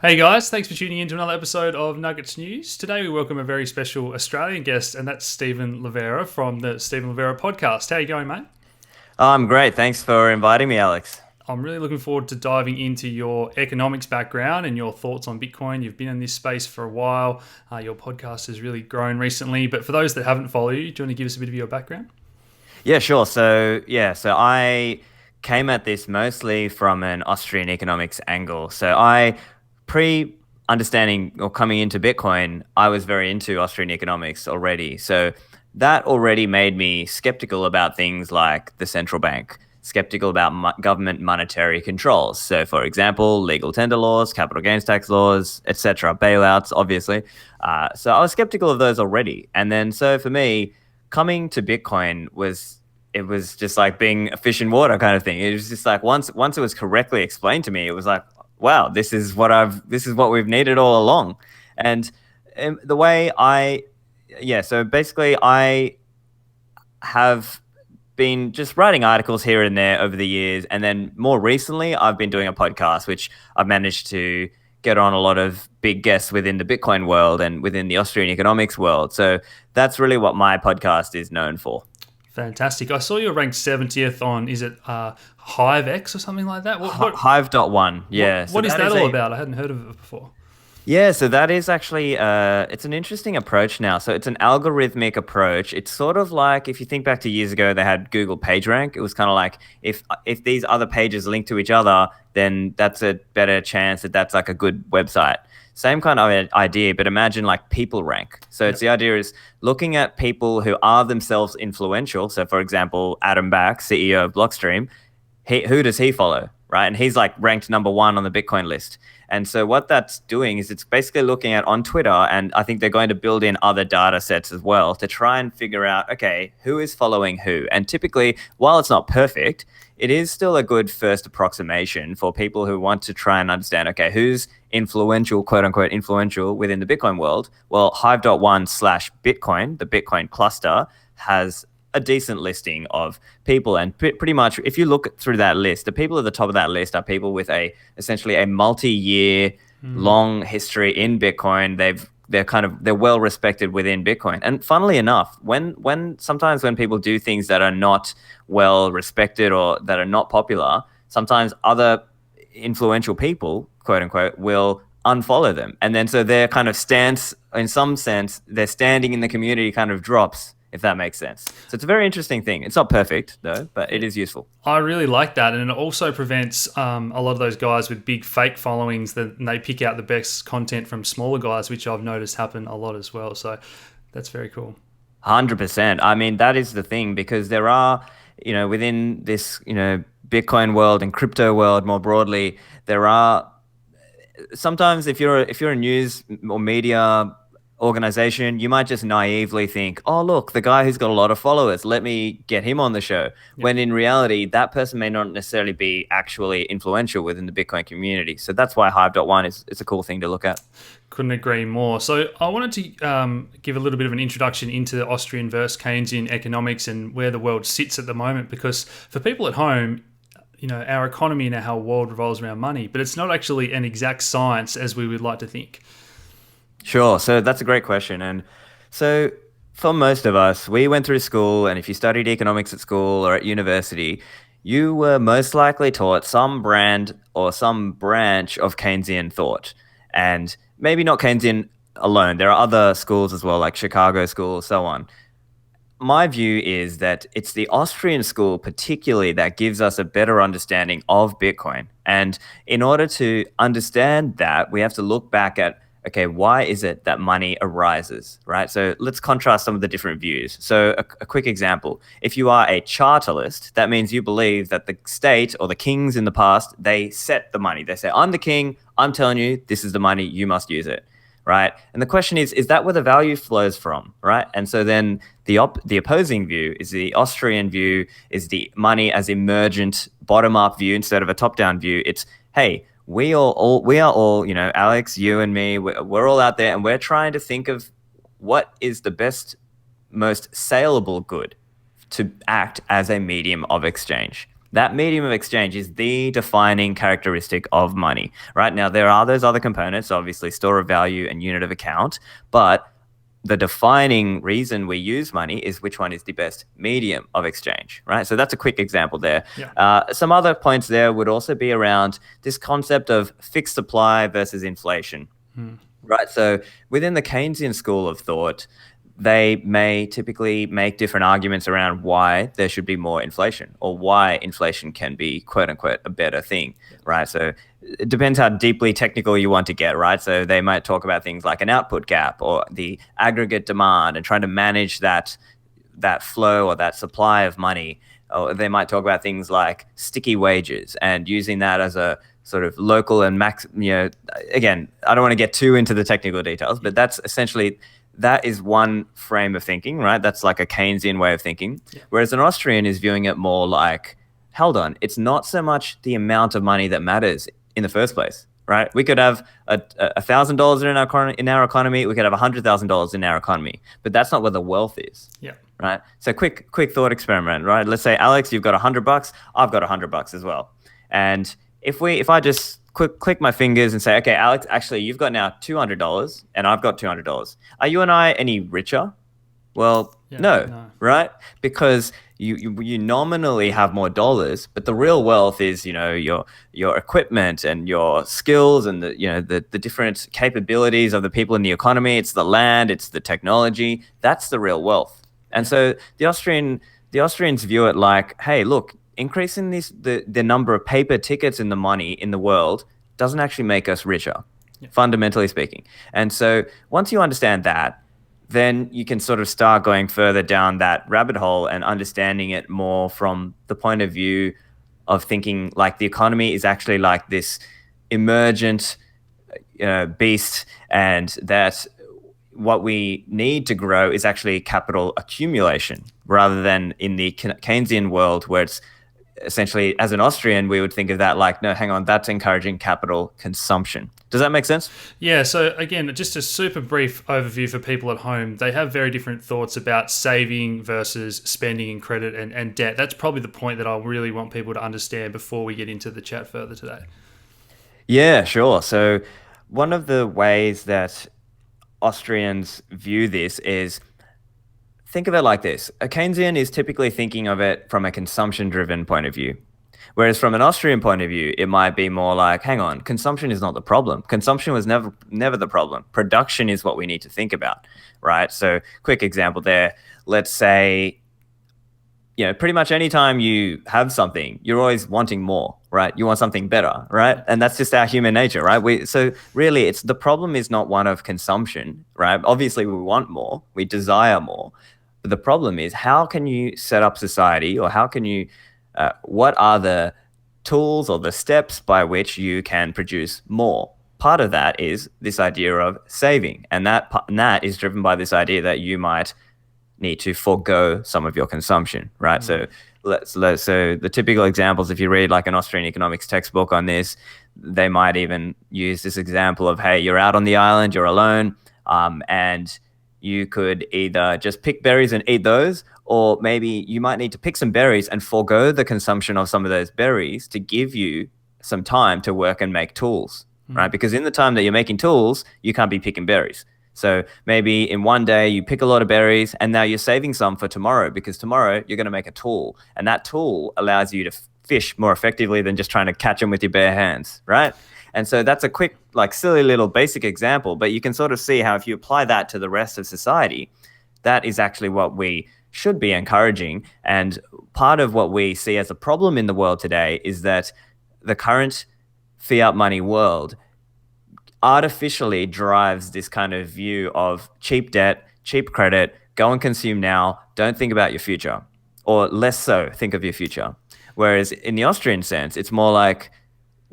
Hey guys, thanks for tuning in to another episode of Nuggets News. Today we welcome a very special Australian guest, and that's Stephan Livera from the Stephan Livera podcast. How you going, mate? I'm great. Thanks for inviting me, Alex. I'm really looking forward to diving into your economics background and your thoughts on Bitcoin. You've been in this space for a while. Your podcast has really grown recently, but for those that haven't followed you, do you want to give us a bit of your background? Yeah, sure. So I came at this mostly from an Austrian economics angle. So I pre understanding or coming into Bitcoin, I was very into Austrian economics already. So that already made me skeptical about things like the central bank, skeptical about government monetary controls. So, for example, legal tender laws, capital gains tax laws, etc., bailouts, obviously. So I was skeptical of those already. And then, so for me, coming to Bitcoin was just like being a fish in water kind of thing. It was just like once it was correctly explained to me, it was like, wow, this is what we've needed all along. And the way I yeah, so basically I have been just writing articles here and there over the years, and then more recently I've been doing a podcast which I've managed to get on a lot of big guests within the Bitcoin world and within the Austrian economics world. So that's really what my podcast is known for. Fantastic. I saw you ranked 70th on, is it HiveX or something like that? Hive.1, yeah. So What is that that is all a about? I hadn't heard of it before. Yeah, so that is actually it's an interesting approach now. So it's an algorithmic approach. It's sort of like if you think back to years ago, they had Google PageRank. It was kind of like if these other pages link to each other, then that's a better chance that that's like a good website. Same kind of idea, but imagine like people rank. So it's Yep. the idea is looking at people who are themselves influential. So for example, Adam Back, CEO of Blockstream, who does he follow, right? And he's like ranked number 1 on the Bitcoin list. And so what that's doing is it's basically looking at on Twitter, and I think they're going to build in other data sets as well to try and figure out, okay, who is following who. And typically, while it's not perfect, it is still a good first approximation for people who want to try and understand, okay, who's influential, quote unquote, influential within the Bitcoin world. Well, Hive.1/Bitcoin, the Bitcoin cluster, has a decent listing of people, and pretty much if you look through that list, the people at the top of that list are people with a essentially a multi-year long history in Bitcoin. They're well respected within Bitcoin. And funnily enough, when sometimes when people do things that are not well respected or that are not popular, sometimes other influential people, quote unquote, will unfollow them. And then so their kind of stance, in some sense, their standing in the community kind of drops, if that makes sense. So it's a very interesting thing. It's not perfect, though, but it is useful. I really like that, and it also prevents a lot of those guys with big fake followings that they pick out the best content from smaller guys, which I've noticed happen a lot as well. So that's very cool. 100%. I mean, that is the thing, because there are, within this, Bitcoin world and crypto world more broadly, there are sometimes if you're a news or media organization, you might just naively think, oh, look, the guy who's got a lot of followers, let me get him on the show. Yep. When in reality, that person may not necessarily be actually influential within the Bitcoin community. So that's why Hive.1 is a cool thing to look at. Couldn't agree more. So I wanted to give a little bit of an introduction into the Austrian versus Keynesian economics and where the world sits at the moment, because for people at home, our economy and our whole world revolves around money, but it's not actually an exact science as we would like to think. Sure. So that's a great question. And so for most of us, we went through school, and if you studied economics at school or at university, you were most likely taught some brand or some branch of Keynesian thought. And maybe not Keynesian alone. There are other schools as well, like Chicago School, so on. My view is that it's the Austrian school, particularly, that gives us a better understanding of Bitcoin. And in order to understand that, we have to look back at, okay, why is it that money arises, right? So let's contrast some of the different views. So a quick example, if you are a chartalist, that means you believe that the state or the kings in the past, they set the money. They say, I'm the king, I'm telling you, this is the money, you must use it. Right. And the question is that where the value flows from? Right. And so then the opposing view is the Austrian view, is the money as emergent bottom up view instead of a top down view. It's, hey, we are all, Alex, you and me, we're all out there, and we're trying to think of what is the most saleable good to act as a medium of exchange. That medium of exchange is the defining characteristic of money, right? Now, there are those other components, obviously store of value and unit of account, but the defining reason we use money is which one is the best medium of exchange, right? So that's a quick example there. Yeah. Some other points there would also be around this concept of fixed supply versus inflation, right? So within the Keynesian school of thought, they may typically make different arguments around why there should be more inflation or why inflation can be, quote unquote, a better thing, right? So it depends how deeply technical you want to get, right? So they might talk about things like an output gap or the aggregate demand and trying to manage that flow or that supply of money. Or they might talk about things like sticky wages and using that as a sort of local and again, I don't want to get too into the technical details, but that's essentially, that is one frame of thinking, right? That's like a Keynesian way of thinking. Yeah. Whereas an Austrian is viewing it more like, hold on, it's not so much the amount of money that matters in the first place, right? We could have $1,000 in our economy. We could have $100,000 in our economy, but that's not where the wealth is. Yeah. Right. So quick thought experiment, right? Let's say, Alex, you've got $100. I've got $100 as well. And if I just click my fingers and say, okay, Alex, actually, you've got now $200 and I've got $200. Are you and I any richer? Well, no, right? Because you nominally have more dollars, but the real wealth is, your equipment and your skills and the different capabilities of the people in the economy. It's the land, it's the technology. That's the real wealth. And so the Austrians view it like, hey, look, increasing the number of paper tickets in the money in the world doesn't actually make us richer, fundamentally speaking. And so once you understand that, then you can sort of start going further down that rabbit hole and understanding it more from the point of view of thinking like the economy is actually like this emergent beast, and that what we need to grow is actually capital accumulation, rather than in the Keynesian world where it's essentially, as an Austrian, we would think of that like, no, hang on, that's encouraging capital consumption. Does that make sense? Yeah, so again, just a super brief overview for people at home. They have very different thoughts about saving versus spending in credit and debt. That's probably the point that I really want people to understand before we get into the chat further today. Yeah, sure. So one of the ways that Austrians view this is, think of it like this. A Keynesian is typically thinking of it from a consumption-driven point of view. Whereas from an Austrian point of view, it might be more like, hang on, consumption is not the problem. Consumption was never the problem. Production is what we need to think about, right? So quick example there. Let's say, pretty much anytime you have something, you're always wanting more, right? You want something better, right? And that's just our human nature, right? So really, the problem is not one of consumption, right? Obviously, we want more. We desire more. But the problem is, how can you set up society, or how can you what are the tools or the steps by which you can produce more? Part of that is this idea of saving, and that is driven by this idea that you might need to forego some of your consumption, right? Mm-hmm. So the typical examples, if you read like an Austrian economics textbook on this, they might even use this example of, hey, you're out on the island, you're alone, and you could either just pick berries and eat those, or maybe you might need to pick some berries and forego the consumption of some of those berries to give you some time to work and make tools, right? Because in the time that you're making tools, you can't be picking berries. So maybe in one day you pick a lot of berries and now you're saving some for tomorrow, because tomorrow you're going to make a tool, and that tool allows you to fish more effectively than just trying to catch them with your bare hands, right? And so that's a quick, like, silly little basic example, but you can sort of see how if you apply that to the rest of society, that is actually what we should be encouraging. And part of what we see as a problem in the world today is that the current fiat money world artificially drives this kind of view of cheap debt, cheap credit, go and consume now, don't think about your future, or less so, think of your future. Whereas in the Austrian sense, it's more like,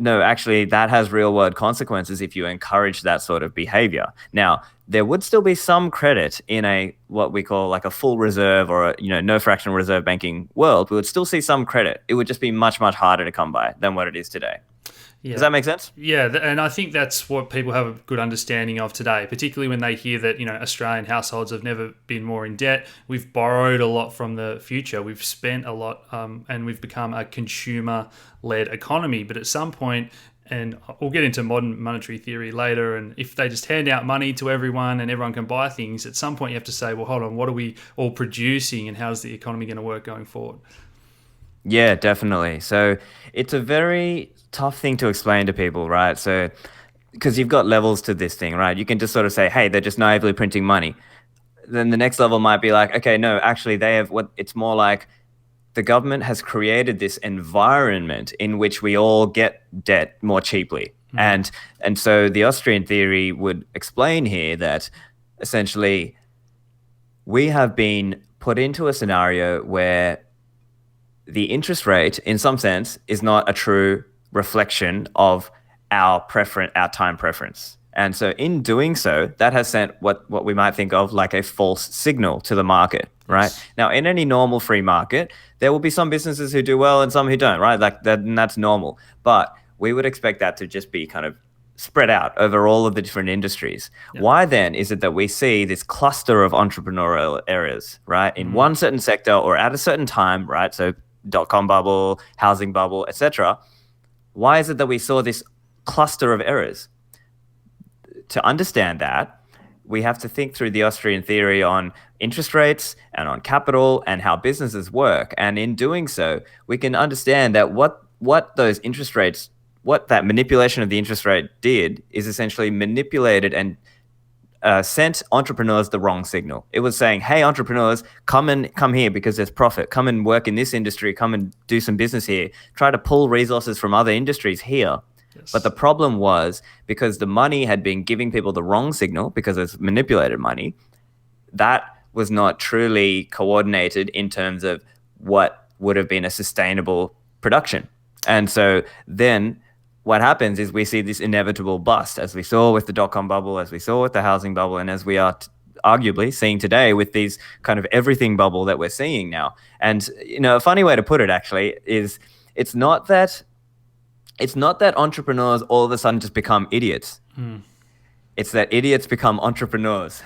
no, actually, that has real world consequences if you encourage that sort of behavior. Now, there would still be some credit in a what we call like a full reserve or a, no fractional reserve banking world. We would still see some credit. It would just be much, much harder to come by than what it is today. Does that make sense? Yeah, and I think that's what people have a good understanding of today, particularly when they hear that, Australian households have never been more in debt. We've borrowed a lot from the future. We've spent a lot, and we've become a consumer-led economy. But at some point, and we'll get into modern monetary theory later, and if they just hand out money to everyone and everyone can buy things, at some point you have to say, well, hold on, what are we all producing and how's the economy going to work going forward? Yeah, definitely. So it's a very tough thing to explain to people, right? So because you've got levels to this thing, right? You can just sort of say, hey, they're just naively printing money. Then the next level might be like, okay, no, actually they have what it's more like the government has created this environment in which we all get debt more cheaply. And so the Austrian theory would explain here that essentially we have been put into a scenario where the interest rate, in some sense, is not a true reflection of our time preference. And so in doing so, that has sent what we might think of like a false signal to the market, right? Yes. Now, in any normal free market, there will be some businesses who do well and some who don't, right? Like that, and that's normal. But we would expect that to just be kind of spread out over all of the different industries. Yep. Why then is it that we see this cluster of entrepreneurial areas, right? In one certain sector or at a certain time, right? So dot-com bubble, housing bubble, etc. Why is it that we saw this cluster of errors? To understand that, we have to think through the Austrian theory on interest rates and on capital and how businesses work. And in doing so, we can understand that what those interest rates, what that manipulation of the interest rate did is essentially manipulated and sent entrepreneurs the wrong signal. It was saying, hey, entrepreneurs, come here because there's profit. Come and work in this industry. Come and do some business here. Try to pull resources from other industries here. Yes. But the problem was because the money had been giving people the wrong signal because it's manipulated money, that was not truly coordinated in terms of what would have been a sustainable production. And so then what happens is we see this inevitable bust, as we saw with the dot-com bubble, as we saw with the housing bubble, and as we are arguably seeing today with these kind of everything bubble that we're seeing now. And, a funny way to put it actually is it's not that entrepreneurs all of a sudden just become idiots. It's that idiots become entrepreneurs,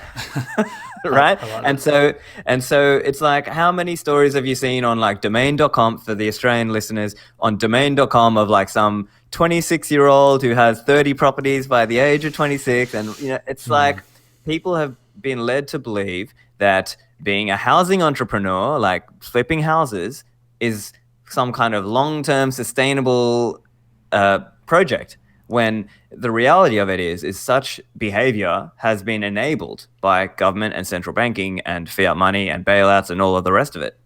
right? And so it's like, how many stories have you seen on like domain.com, for the Australian listeners, on domain.com of like some 26-year-old who has 30 properties by the age of 26. And, it's like people have been led to believe that being a housing entrepreneur, like flipping houses, is some kind of long-term sustainable project, when the reality of it is such behavior has been enabled by government and central banking and fiat money and bailouts and all of the rest of it.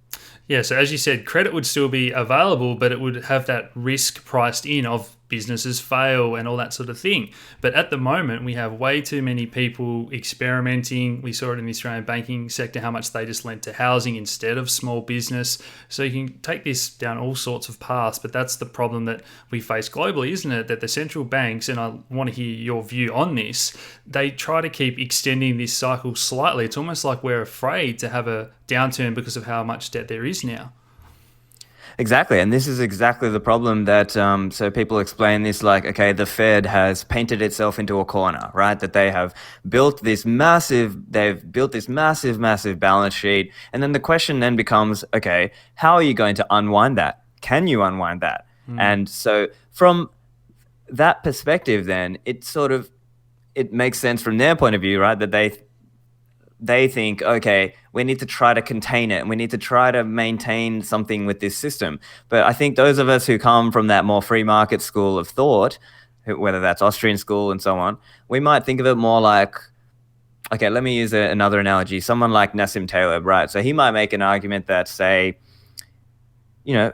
Yeah, so as you said, credit would still be available, but it would have that risk priced in of businesses fail and all that sort of thing. But at the moment, we have way too many people experimenting. We saw it in the Australian banking sector, how much they just lent to housing instead of small business. So you can take this down all sorts of paths, but that's the problem that we face globally, isn't it? That the central banks, and I want to hear your view on this, they try to keep extending this cycle slightly. It's almost like we're afraid to have a downturn because of how much debt there is now. Exactly. And this is exactly the problem that, so people explain this like, okay, the Fed has painted itself into a corner, right? That they have built this massive balance sheet. And then the question then becomes, okay, how are you going to unwind that? Can you unwind that? And so from that perspective, then it makes sense from their point of view, right? That they think, okay, we need to try to contain it and we need to try to maintain something with this system. But I think those of us who come from that more free market school of thought, whether that's Austrian school and so on, we might think of it more like, okay, let me use another analogy. Someone like Nassim Taleb, right? So he might make an argument that, say,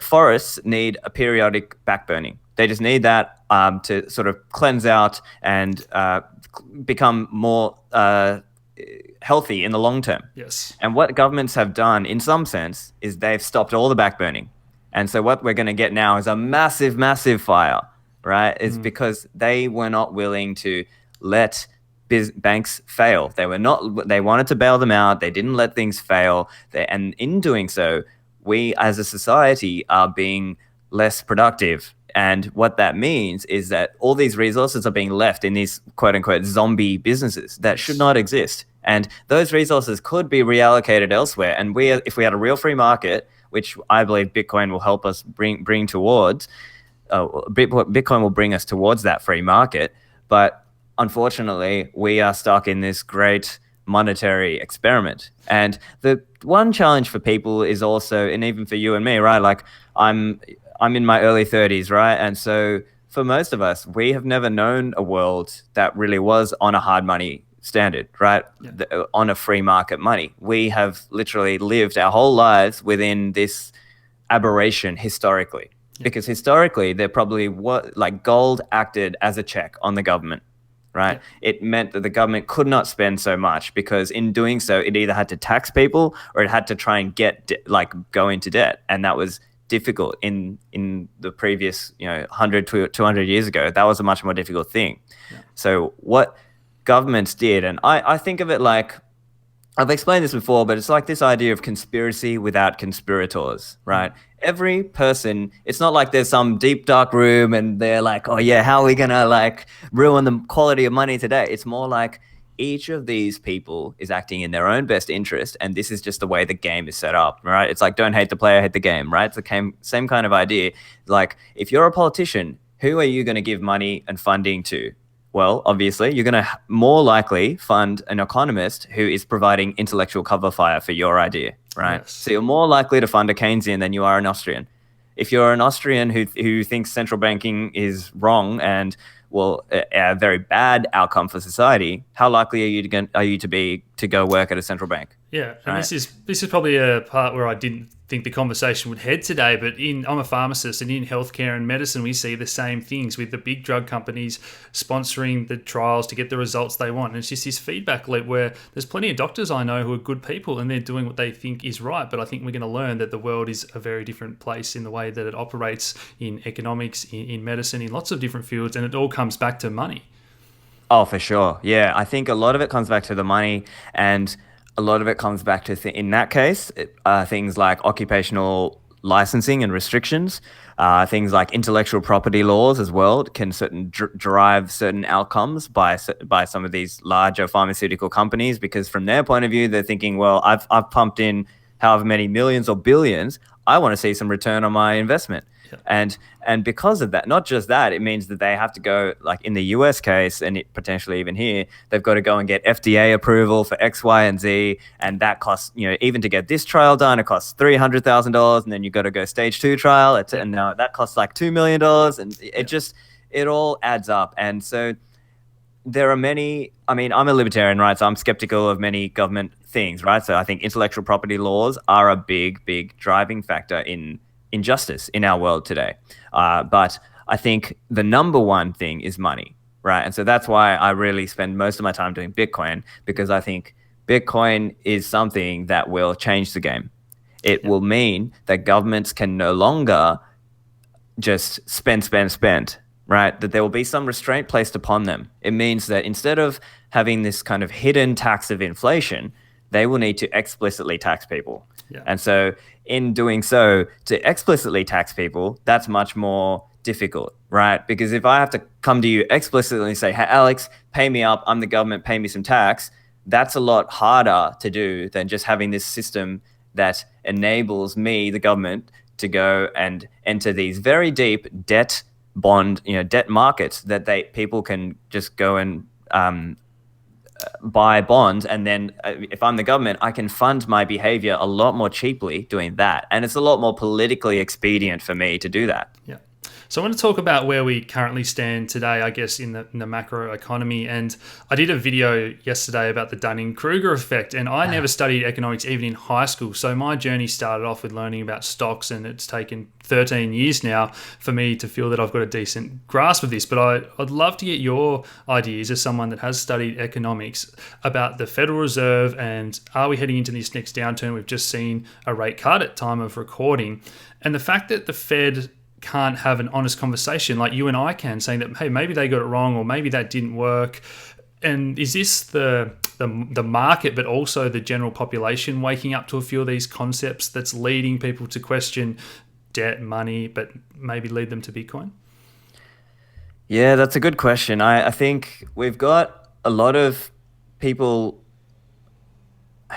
forests need a periodic backburning. They just need that to sort of cleanse out and become more healthy in the long term. Yes. And what governments have done in some sense is they've stopped all the backburning. And so what we're going to get now is a massive, massive fire, right? It's because they were not willing to let banks fail. They wanted to bail them out. They didn't let things fail. And in doing so, we as a society are being less productive And what that means is that all these resources are being left in these quote unquote zombie businesses that should not exist. And those resources could be reallocated elsewhere. And if we had a real free market, which I believe Bitcoin will help us bring towards, Bitcoin will bring us towards that free market. But unfortunately, we are stuck in this great monetary experiment. And the one challenge for people is also, and even for you and me, right? Like I'm in my early 30s, right? And so for most of us, we have never known a world that really was on a hard money standard, right? Yeah. On a free market money. We have literally lived our whole lives within this aberration historically. Yeah. Because historically, there probably was, like, gold acted as a check on the government, right? Yeah. It meant that the government could not spend so much, because in doing so, it either had to tax people or it had to try and go into debt. And that was difficult in the previous 100 to 200 years ago. That was a much more difficult thing. Yeah. So what governments did, and I think of it like, I've explained this before, but it's like this idea of conspiracy without conspirators, right? Every person, it's not like there's some deep dark room and they're like, oh yeah, how are we gonna like ruin the quality of money today? It's more like each of these people is acting in their own best interest, and this is just the way the game is set up, right? It's like, don't hate the player, hate the game, right? It's the same kind of idea. Like, if you're a politician, who are you going to give money and funding to? Well, obviously, you're going to more likely fund an economist who is providing intellectual cover fire for your idea, right? Yes. So you're more likely to fund a Keynesian than you are an Austrian. If you're an Austrian who thinks central banking is wrong and a very bad outcome for society, how likely are you to go work at a central bank? Yeah, and right? This is probably a part where I didn't think the conversation would head today, but I'm a pharmacist, and in healthcare and medicine, we see the same things with the big drug companies sponsoring the trials to get the results they want. And it's just this feedback loop where there's plenty of doctors I know who are good people and they're doing what they think is right. But I think we're going to learn that the world is a very different place in the way that it operates in economics, in medicine, in lots of different fields, and it all comes back to money. Oh, for sure. Yeah, I think a lot of it comes back to the money, and a lot of it comes back to, in that case, things like occupational licensing and restrictions, things like intellectual property laws as well can drive certain outcomes by some of these larger pharmaceutical companies, because from their point of view, they're thinking, well, I've pumped in however many millions or billions, I want to see some return on my investment. Yeah. And because of that, not just that, it means that they have to go, like in the US case, and potentially even here, they've got to go and get FDA approval for X, Y, and Z. And that costs, even to get this trial done, it costs $300,000. And then you've got to go stage 2 trial. And now that costs like $2 million. And it all adds up. And so there are many, I'm a libertarian, right? So I'm skeptical of many government things, right? So I think intellectual property laws are a big, big driving factor in injustice in our world today. But I think the number one thing is money, right? And so that's why I really spend most of my time doing Bitcoin, because I think Bitcoin is something that will change the game. It will mean that governments can no longer just spend, right? That there will be some restraint placed upon them. It means that instead of having this kind of hidden tax of inflation, they will need to explicitly tax people. Yeah. And so in doing so, to explicitly tax people, that's much more difficult, right? Because if I have to come to you explicitly and say, hey, Alex, pay me up, I'm the government, pay me some tax, that's a lot harder to do than just having this system that enables me, the government, to go and enter these very deep debt markets that people can just go and buy bonds, and then if I'm the government, I can fund my behavior a lot more cheaply doing that, and it's a lot more politically expedient for me to do that. Yeah. So I want to talk about where we currently stand today, I guess, in the macro economy. And I did a video yesterday about the Dunning-Kruger effect, and I never studied economics even in high school. So my journey started off with learning about stocks, and it's taken 13 years now for me to feel that I've got a decent grasp of this. But I'd love to get your ideas as someone that has studied economics about the Federal Reserve, and are we heading into this next downturn? We've just seen a rate cut at time of recording, and the fact that the Fed can't have an honest conversation like you and I can, saying that, hey, maybe they got it wrong, or maybe that didn't work. And is this the market, but also the general population waking up to a few of these concepts that's leading people to question debt, money, but maybe lead them to Bitcoin? Yeah, that's a good question. I think we've got a lot of people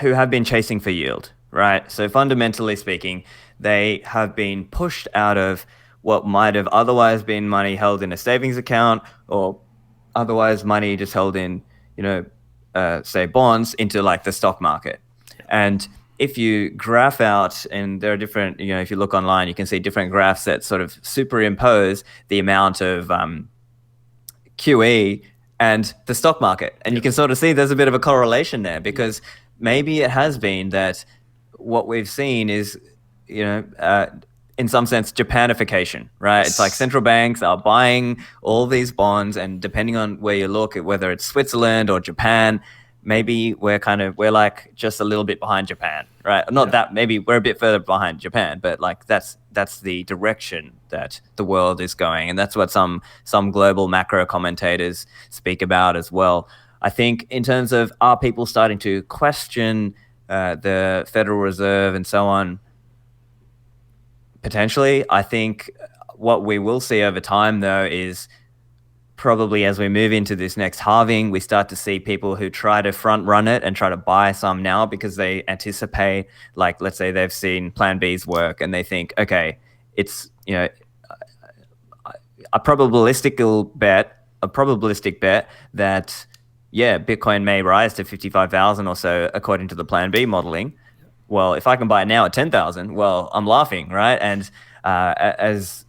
who have been chasing for yield, right? So fundamentally speaking, they have been pushed out of what might have otherwise been money held in a savings account or otherwise money just held in, say bonds into like the stock market. And if you graph out, and there are different, if you look online, you can see different graphs that sort of superimpose the amount of QE and the stock market. And you can sort of see there's a bit of a correlation there because maybe it has been that what we've seen is, in some sense, Japanification, right? It's like central banks are buying all these bonds, and depending on where you look, whether it's Switzerland or Japan, maybe we're like just a little bit behind Japan, right? Not that, maybe we're a bit further behind Japan, but like that's the direction that the world is going, and that's what some global macro commentators speak about as well. I think in terms of, are people starting to question the Federal Reserve and so on? Potentially. I think what we will see over time, though, is probably as we move into this next halving, we start to see people who try to front run it and try to buy some now because they anticipate, like, let's say they've seen Plan B's work and they think, okay, it's, a probabilistic bet that, Bitcoin may rise to 55,000 or so according to the Plan B modeling. Well, if I can buy it now at 10,000, well, I'm laughing, right? And as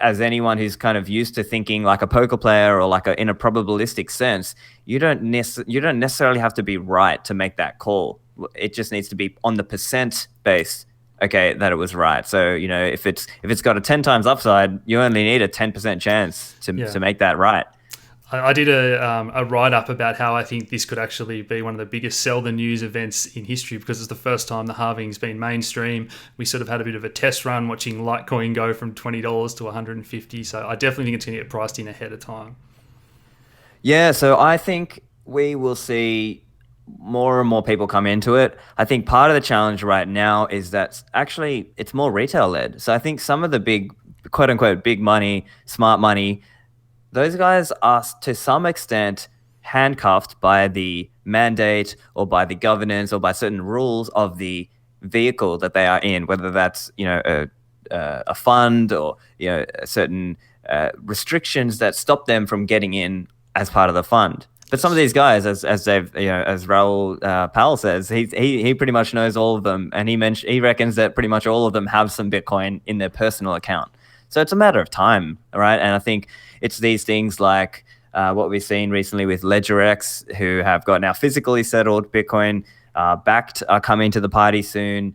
anyone who's kind of used to thinking like a poker player or like in a probabilistic sense, you don't necessarily have to be right to make that call. It just needs to be on the percent base, okay, that it was right. So, if it's got a 10 times upside, you only need a 10% chance to make that right. I did a write-up about how I think this could actually be one of the biggest sell the news events in history because it's the first time the halving's been mainstream. We sort of had a bit of a test run watching Litecoin go from $20 to $150. So I definitely think it's going to get priced in ahead of time. Yeah, so I think we will see more and more people come into it. I think part of the challenge right now is that actually it's more retail-led. So I think some of the big, quote-unquote, big money, smart money, those guys are to some extent handcuffed by the mandate or by the governance or by certain rules of the vehicle that they are in, whether that's a fund or certain restrictions that stop them from getting in as part of the fund. But some of these guys, as they've as Raoul Pal says, he pretty much knows all of them, and he reckons that pretty much all of them have some Bitcoin in their personal account. So it's a matter of time, right? And I think it's these things like what we've seen recently with LedgerX, who have got now physically settled Bitcoin, backed, are coming to the party soon.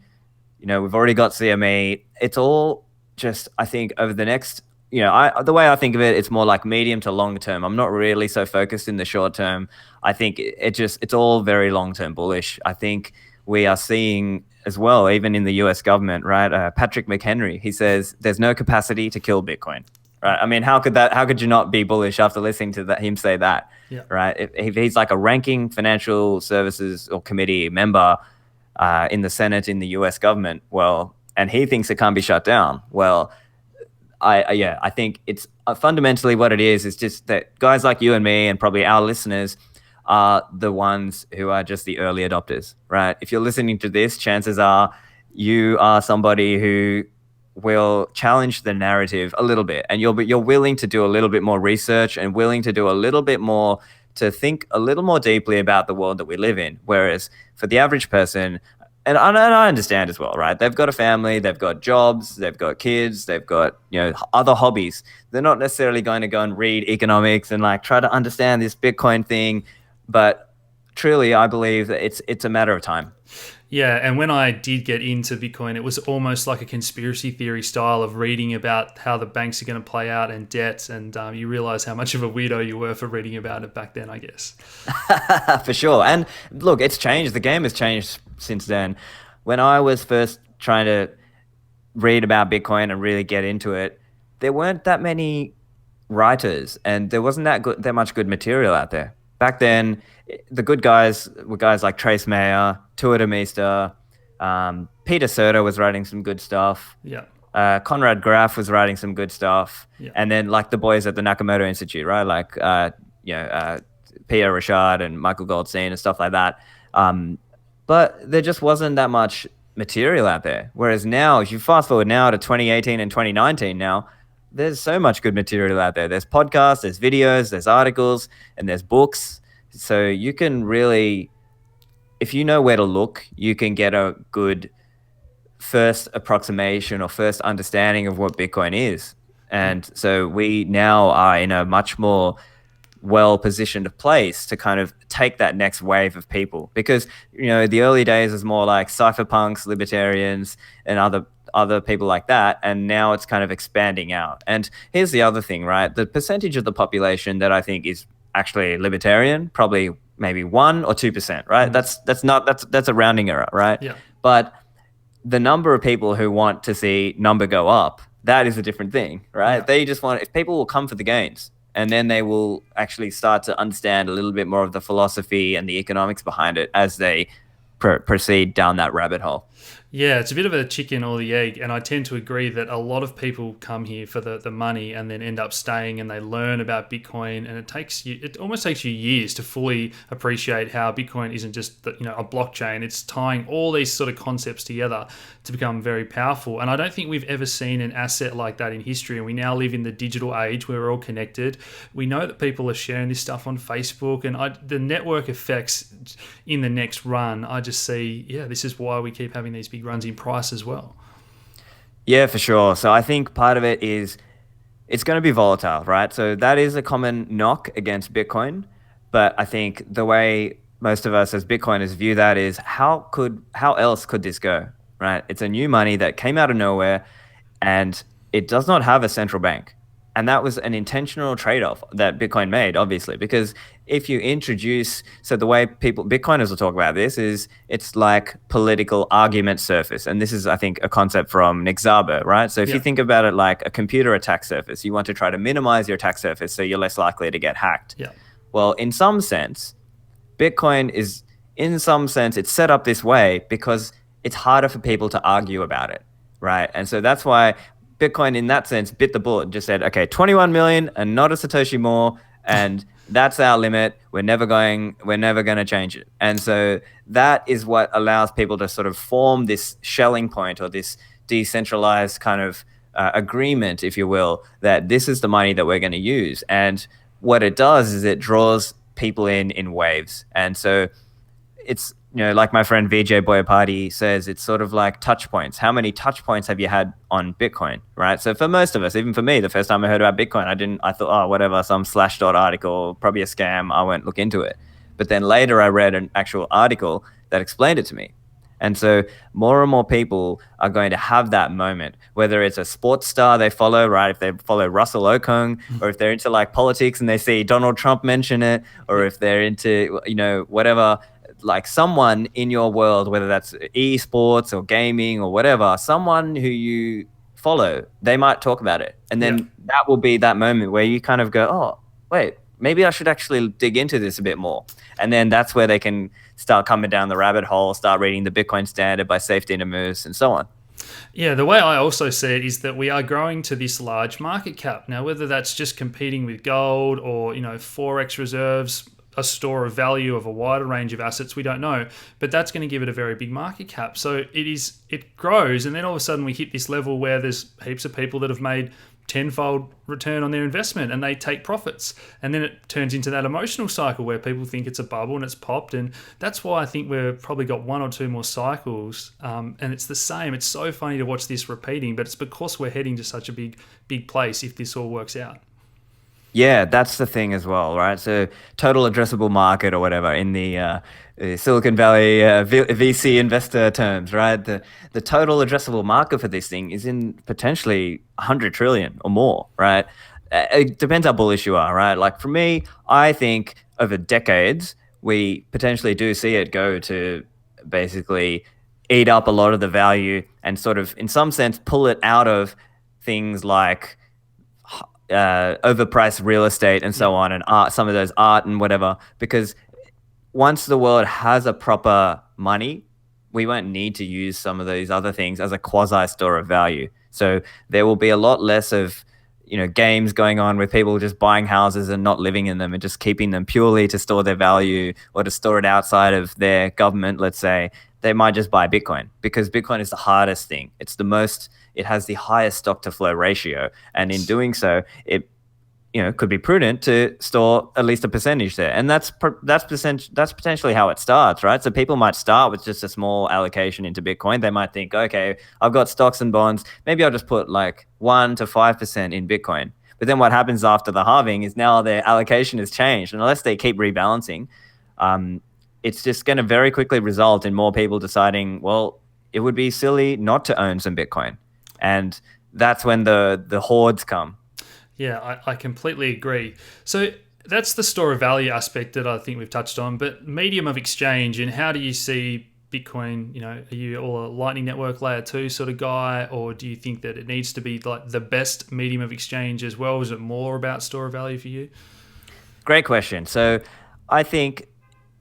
We've already got CME. It's all just, I think, over the next, the way I think of it, it's more like medium to long term. I'm not really so focused in the short term. I think it's all very long term bullish. I think we are seeing as well, even in the US government, right? Patrick McHenry, he says there's no capacity to kill Bitcoin, right? I mean, how could you not be bullish after listening to him say that, right? If he's like a ranking financial services or committee member in the Senate in the US government, well, and he thinks it can't be shut down. Well, I think it's fundamentally what it is just that guys like you and me and probably our listeners are the ones who are just the early adopters, right? If you're listening to this, chances are you are somebody who will challenge the narrative a little bit, and you're willing to do a little bit more research and willing to do a little bit more, to think a little more deeply about the world that we live in. Whereas for the average person, and I understand as well, right? They've got a family, they've got jobs, they've got kids, they've got other hobbies. They're not necessarily going to go and read economics and like try to understand this Bitcoin thing. But truly, I believe that it's a matter of time. Yeah, and when I did get into Bitcoin, it was almost like a conspiracy theory style of reading about how the banks are going to play out and debt, and you realize how much of a weirdo you were for reading about it back then, I guess. For sure. And look, it's changed. The game has changed since then. When I was first trying to read about Bitcoin and really get into it, there weren't that many writers, and there wasn't that much good material out there. Back then, the good guys were guys like Trace Mayer, Tuater Meester, Peter Serter was writing some good stuff. Yeah. Conrad Graf was writing some good stuff, Yeah. and then like the boys at the Nakamoto Institute, right? Like Pierre Richard and Michael Goldstein and stuff like that. But there just wasn't that much material out there. Whereas now, if you fast forward now to 2018 and 2019 now, there's so much good material out there. There's podcasts, there's videos, there's articles, and there's books. So you can really, if you know where to look, you can get a good first approximation or first understanding of what Bitcoin is. And so we now are in a much more well-positioned place to kind of take that next wave of people, because the early days was more like cypherpunks, libertarians, and other people like that, and now it's kind of expanding out. And here's the other thing, right? The percentage of the population that I think is actually libertarian, probably maybe 1 or 2%, right? That's a rounding error, right? Yeah. But the number of people who want to see number go up, that is a different thing, right? Yeah. They just want, if people will come for the gains, and then they will actually start to understand a little bit more of the philosophy and the economics behind it as they proceed down that rabbit hole. Yeah, it's a bit of a chicken or the egg, and I tend to agree that a lot of people come here for the money and then end up staying, and they learn about Bitcoin, and it almost takes you years to fully appreciate how Bitcoin isn't just a blockchain. It's tying all these sort of concepts together to become very powerful. And I don't think we've ever seen an asset like that in history. And we now live in the digital age where we're all connected. We know that people are sharing this stuff on Facebook, and the network effects in the next run, I just see, this is why we keep having these big runs in price as well. Yeah, for sure. So I think part of it is it's going to be volatile, right? So that is a common knock against Bitcoin. But I think the way most of us as Bitcoiners view that is how else could this go, right? It's a new money that came out of nowhere, and it does not have a central bank. And that was an intentional trade-off that Bitcoin made, obviously, because if you introduce, so the way Bitcoiners will talk about this is it's like political argument surface. And this is, I think, a concept from Nick Szabo, right? So if you think about it like a computer attack surface, you want to try to minimize your attack surface so you're less likely to get hacked. Yeah. Well, in some sense, Bitcoin is, it's set up this way because it's harder for people to argue about it, right? And so that's why Bitcoin, in that sense, bit the bullet, just said, okay, 21 million and not a Satoshi more, and that's our limit. We're never going to change it. And so that is what allows people to sort of form this Schelling point, or this decentralized kind of agreement, if you will, that this is the money that we're going to use. And what it does is it draws people in waves. And so it's, like my friend Vijay Boyapati says, it's sort of like touch points. How many touch points have you had on Bitcoin, right? So for most of us, even for me, the first time I heard about Bitcoin, I thought, oh, whatever, some Slashdot article, probably a scam. I won't look into it. But then later I read an actual article that explained it to me. And so more and more people are going to have that moment, whether it's a sports star they follow, right? If they follow Russell Okung, or if they're into like politics and they see Donald Trump mention it, or if they're into, whatever, like someone in your world, whether that's esports or gaming or whatever, someone who you follow, they might talk about it. And then that will be that moment where you kind of go, oh, wait, maybe I should actually dig into this a bit more. And then that's where they can start coming down the rabbit hole, start reading the Bitcoin Standard by Safety Moose and so on. Yeah, the way I also see it is that we are growing to this large market cap. Now, whether that's just competing with gold or, Forex reserves, a store of value of a wider range of assets, we don't know, but that's going to give it a very big market cap. So it grows, and then all of a sudden we hit this level where there's heaps of people that have made tenfold return on their investment, and they take profits, and then it turns into that emotional cycle where people think it's a bubble and it's popped. And that's why I think we've probably got 1 or 2 more cycles, and it's the same. It's so funny to watch this repeating, but it's because we're heading to such a big place if this all works out. Yeah, that's the thing as well, right? So total addressable market or whatever in the Silicon Valley VC investor terms, right? The total addressable market for this thing is in potentially 100 trillion or more, right? It depends how bullish you are, right? Like for me, I think over decades, we potentially do see it go to basically eat up a lot of the value and sort of, in some sense, pull it out of things like overpriced real estate and so on, and art, some of those art and whatever, because once the world has a proper money, we won't need to use some of these other things as a quasi store of value. So there will be a lot less of games going on with people just buying houses and not living in them and just keeping them purely to store their value or to store it outside of their government, let's say. They might just buy Bitcoin because Bitcoin is the hardest thing. It has the highest stock to flow ratio. And in doing so, it could be prudent to store at least a percentage there. And that's potentially how it starts, right? So people might start with just a small allocation into Bitcoin. They might think, okay, I've got stocks and bonds. Maybe I'll just put like 1 to 5% in Bitcoin. But then what happens after the halving is now their allocation has changed. And unless they keep rebalancing, it's just going to very quickly result in more people deciding, well, it would be silly not to own some Bitcoin. And that's when the hordes come. Yeah, I completely agree. So that's the store of value aspect that I think we've touched on. But medium of exchange, and how do you see Bitcoin? Are you all a Lightning Network layer 2 sort of guy, or do you think that it needs to be like the best medium of exchange as well? Is it more about store of value for you? Great question. So I think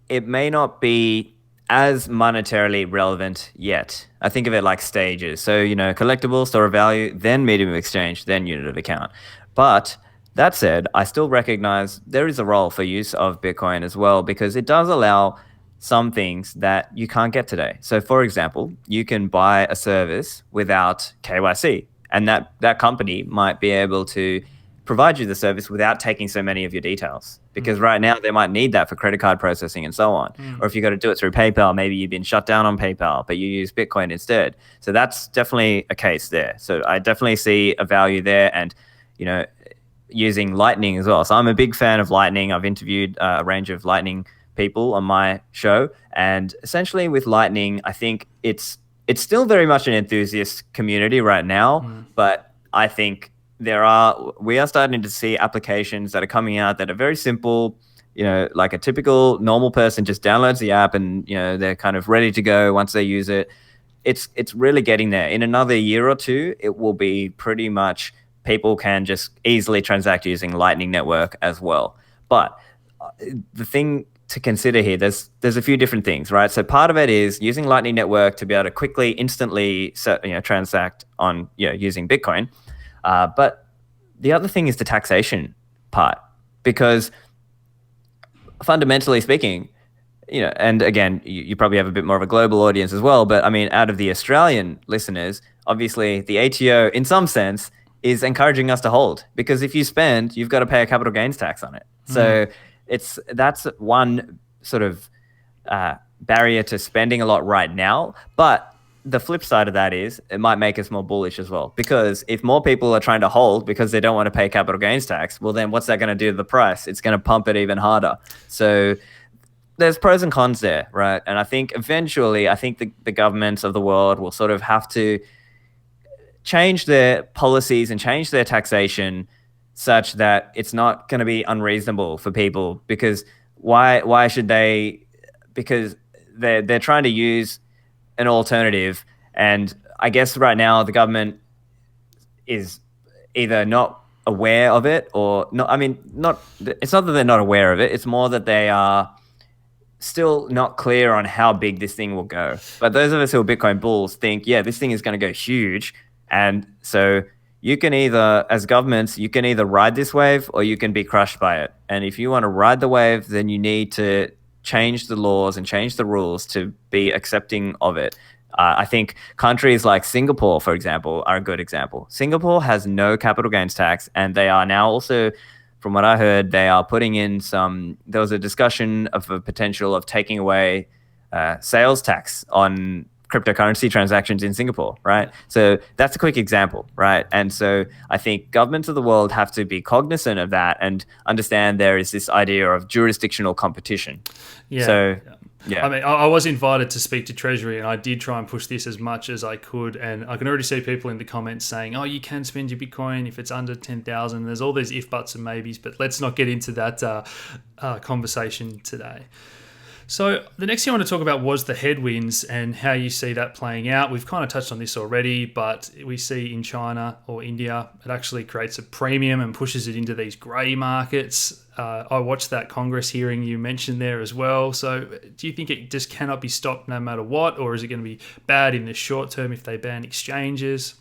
it may not be as monetarily relevant yet. I think of it like stages. So, collectible, store of value, then medium of exchange, then unit of account. But that said, I still recognize there is a role for use of Bitcoin as well, because it does allow some things that you can't get today. So for example, you can buy a service without KYC, and that company might be able to provide you the service without taking so many of your details, because right now they might need that for credit card processing and so on. Or if you got to do it through PayPal, maybe you've been shut down on PayPal, but you use Bitcoin instead. So that's definitely a case there. So I definitely see a value there, and using Lightning as well. So I'm a big fan of Lightning. I've interviewed a range of Lightning people on my show, and essentially with Lightning, I think it's still very much an enthusiast community right now, but I think we are starting to see applications that are coming out that are very simple. Like a typical normal person just downloads the app and they're kind of ready to go once they use it. It's really getting there. In another year or two, it will be pretty much people can just easily transact using Lightning Network as well. But the thing to consider here, there's a few different things, right? So part of it is using Lightning Network to be able to quickly, instantly transact on using Bitcoin. But the other thing is the taxation part, because fundamentally speaking, and again, you probably have a bit more of a global audience as well, but I mean, out of the Australian listeners, obviously the ATO, in some sense, is encouraging us to hold, because if you spend, you've got to pay a capital gains tax on it. So that's one sort of barrier to spending a lot right now. But the flip side of that is it might make us more bullish as well, because if more people are trying to hold because they don't want to pay capital gains tax, well, then what's that going to do to the price? It's going to pump it even harder. So there's pros and cons there, right? And I think eventually, the governments of the world will sort of have to change their policies and change their taxation such that it's not going to be unreasonable for people. Because why should they? Because they're trying to use an alternative, and I guess right now the government is either not aware of it or not. I mean, it's not that they're not aware of it. It's more that they are still not clear on how big this thing will go. But those of us who are Bitcoin bulls think, yeah, this thing is going to go huge. And so you can either, as governments, you can either ride this wave or you can be crushed by it. And if you want to ride the wave, then you need to change the laws and change the rules to be accepting of it. I think countries like Singapore, for example, are a good example. Singapore has no capital gains tax, and they are now also, from what I heard, they are putting in there was a discussion of a potential of taking away sales tax on cryptocurrency transactions in Singapore, right? So that's a quick example, right? And so I think governments of the world have to be cognizant of that and understand there is this idea of jurisdictional competition. Yeah. So, yeah. I mean, I was invited to speak to Treasury, and I did try and push this as much as I could. And I can already see people in the comments saying, oh, you can spend your Bitcoin if it's under 10,000. There's all these if, buts, and maybes, but let's not get into that conversation today. So the next thing I want to talk about was the headwinds and how you see that playing out. We've kind of touched on this already, but we see in China or India, it actually creates a premium and pushes it into these grey markets. I watched that Congress hearing you mentioned there as well. So do you think it just cannot be stopped no matter what, or is it going to be bad in the short term if they ban exchanges?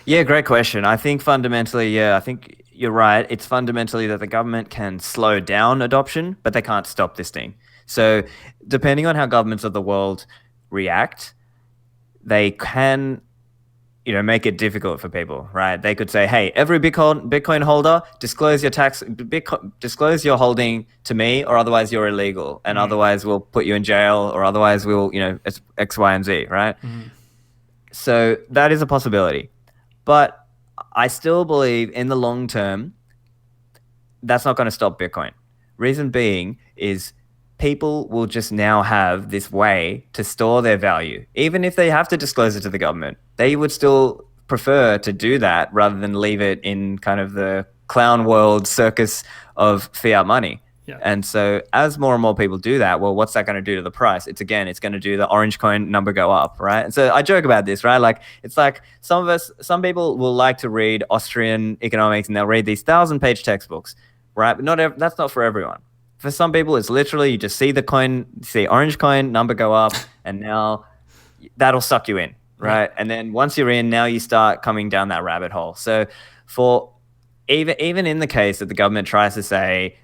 Yeah, great question. I think fundamentally, yeah, I think you're right. It's fundamentally that the government can slow down adoption, but they can't stop this thing. So, depending on how governments of the world react, they can, make it difficult for people, right? They could say, "Hey, every Bitcoin holder, disclose your disclose your holding to me, or otherwise you're illegal, and otherwise we'll put you in jail, or otherwise we'll, it's X, Y, and Z, right?" So that is a possibility. But I still believe in the long term, that's not going to stop Bitcoin. Reason being is people will just now have this way to store their value. Even if they have to disclose it to the government, they would still prefer to do that rather than leave it in kind of the clown world circus of fiat money. Yeah. And so as more and more people do that, well, what's that going to do to the price? It's going to do the orange coin number go up, right? And so I joke about this, right? Like, it's like some people will like to read Austrian economics and they'll read these 1,000-page textbooks, right? But that's not for everyone. For some people, it's literally you just see the coin, see orange coin number go up, and now that'll suck you in, right? And then once you're in, now you start coming down that rabbit hole. So for even in the case that the government tries to say,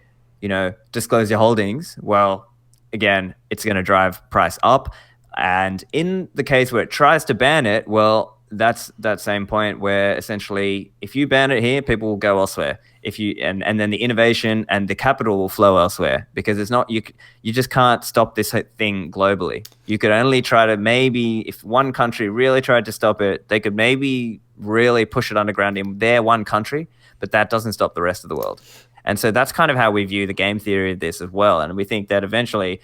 disclose your holdings, well, again, it's going to drive price up. And in the case where it tries to ban it, well, that's that same point where essentially if you ban it here, people will go elsewhere. And then the innovation and the capital will flow elsewhere, because it's not, you just can't stop this thing globally. You could only try to, maybe if one country really tried to stop it, they could maybe really push it underground in their one country, but that doesn't stop the rest of the world. And so that's kind of how we view the game theory of this as well. And we think that eventually,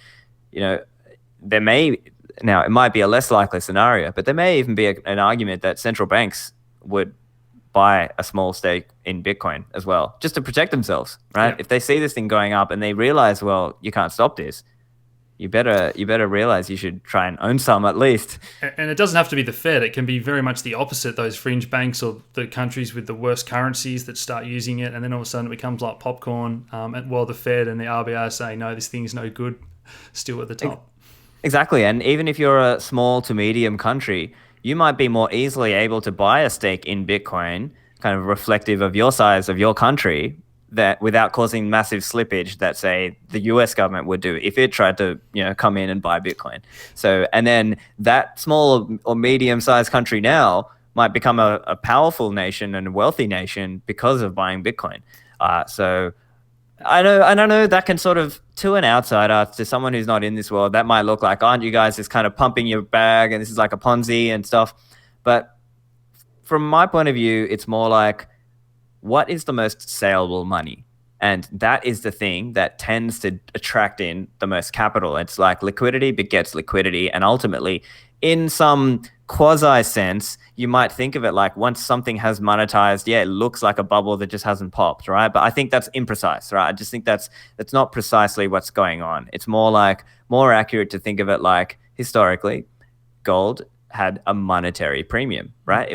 now it might be a less likely scenario, but there may even be an argument that central banks would buy a small stake in Bitcoin as well, just to protect themselves, right? Yeah. If they see this thing going up and they realize, well, you can't stop this, you better realize you should try and own some at least. And it doesn't have to be the Fed. It can be very much the opposite, those fringe banks or the countries with the worst currencies that start using it, and then all of a sudden it becomes like popcorn, while the Fed and the RBI are saying, no, this thing's no good, still at the top. Exactly. And even if you're a small to medium country, you might be more easily able to buy a stake in Bitcoin, kind of reflective of your size of your country, that without causing massive slippage that, say, the US government would do if it tried to, come in and buy Bitcoin. So, and then that small or medium-sized country now might become a powerful nation and a wealthy nation because of buying Bitcoin. So I don't know, that can sort of, to an outsider, to someone who's not in this world, that might look like, aren't you guys just kind of pumping your bag and this is like a Ponzi and stuff? But from my point of view, it's more like, what is the most saleable money? And that is the thing that tends to attract in the most capital. It's like liquidity begets liquidity. And ultimately, in some quasi sense, you might think of it like once something has monetized, yeah, it looks like a bubble that just hasn't popped, right? But I think that's imprecise, right? I just think that's not precisely what's going on. It's more accurate to think of it like historically, gold had a monetary premium, right?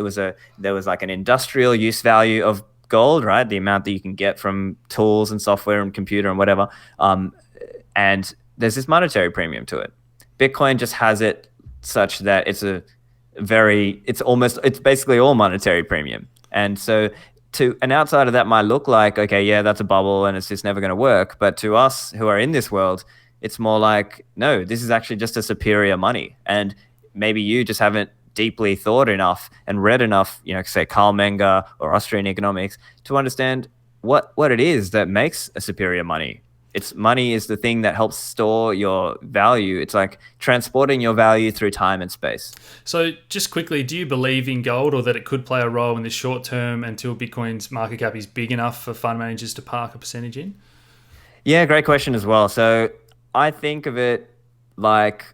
There was like an industrial use value of gold, right? The amount that you can get from tools and software and computer and whatever. And there's this monetary premium to it. Bitcoin just has it such that it's basically all monetary premium. And so to an outsider, that might look like, okay, yeah, that's a bubble and it's just never going to work. But to us who are in this world, it's more like, no, this is actually just a superior money. And maybe you just haven't deeply thought enough and read enough, say Carl Menger or Austrian economics, to understand what it is that makes a superior money. Money is the thing that helps store your value. It's like transporting your value through time and space. So just quickly, do you believe in gold, or that it could play a role in the short term until Bitcoin's market cap is big enough for fund managers to park a percentage in? Yeah, great question as well. So I think of it like